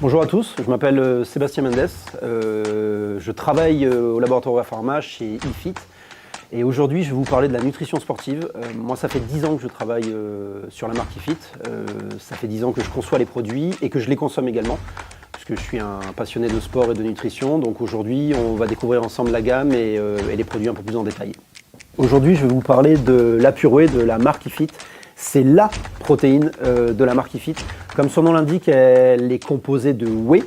Bonjour à tous, je m'appelle Sébastien Mendes, je travaille au laboratoire Pharma chez IFIT et aujourd'hui je vais vous parler de la nutrition sportive. Moi ça fait 10 ans que je travaille sur la marque IFIT, ça fait 10 ans que je conçois les produits et que je les consomme également puisque je suis un passionné de sport et de nutrition, donc aujourd'hui on va découvrir ensemble la gamme et les produits un peu plus en détail. Aujourd'hui je vais vous parler de la Pure Whey de la marque IFIT. C'est la protéine de la marque IFIT. Comme son nom l'indique, elle est composée de whey.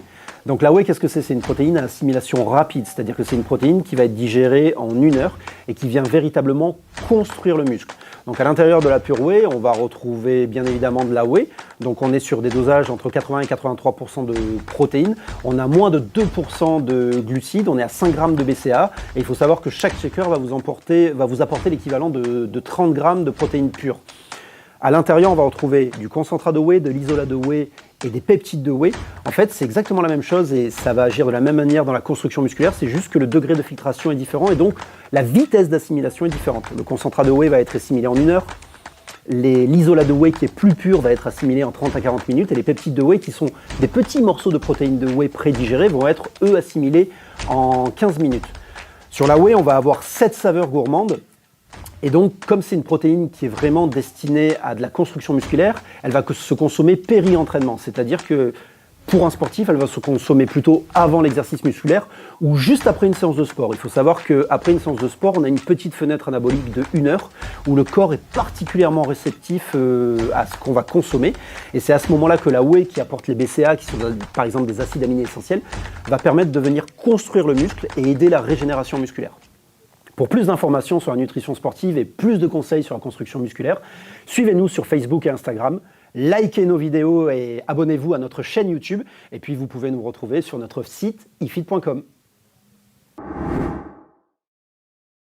Donc la whey, qu'est-ce que c'est? C'est une protéine à assimilation rapide, c'est-à-dire que c'est une protéine qui va être digérée en 1 heure et qui vient véritablement construire le muscle. Donc à l'intérieur de la Pure Whey, on va retrouver bien évidemment de la whey. Donc on est sur des dosages entre 80 et 83% de protéines. On a moins de 2% de glucides, on est à 5 grammes de BCAA. Et il faut savoir que chaque shaker va vous apporter l'équivalent de 30 grammes de protéines pures. À l'intérieur, on va retrouver du concentrat de whey, de l'isolat de whey et des peptides de whey. En fait, c'est exactement la même chose et ça va agir de la même manière dans la construction musculaire. C'est juste que le degré de filtration est différent et donc la vitesse d'assimilation est différente. Le concentrat de whey va être assimilé en 1 heure. L'isolat de whey qui est plus pur va être assimilé en 30 à 40 minutes et les peptides de whey qui sont des petits morceaux de protéines de whey prédigérés vont être eux assimilés en 15 minutes. Sur la whey, on va avoir 7 saveurs gourmandes. Et donc, comme c'est une protéine qui est vraiment destinée à de la construction musculaire, elle va se consommer péri-entraînement. C'est-à-dire que pour un sportif, elle va se consommer plutôt avant l'exercice musculaire ou juste après une séance de sport. Il faut savoir qu'après une séance de sport, on a une petite fenêtre anabolique de 1 heure où le corps est particulièrement réceptif à ce qu'on va consommer. Et c'est à ce moment-là que la whey qui apporte les BCAA, qui sont par exemple des acides aminés essentiels, va permettre de venir construire le muscle et aider la régénération musculaire. Pour plus d'informations sur la nutrition sportive et plus de conseils sur la construction musculaire, suivez-nous sur Facebook et Instagram, likez nos vidéos et abonnez-vous à notre chaîne YouTube. Et puis vous pouvez nous retrouver sur notre site ifit.com.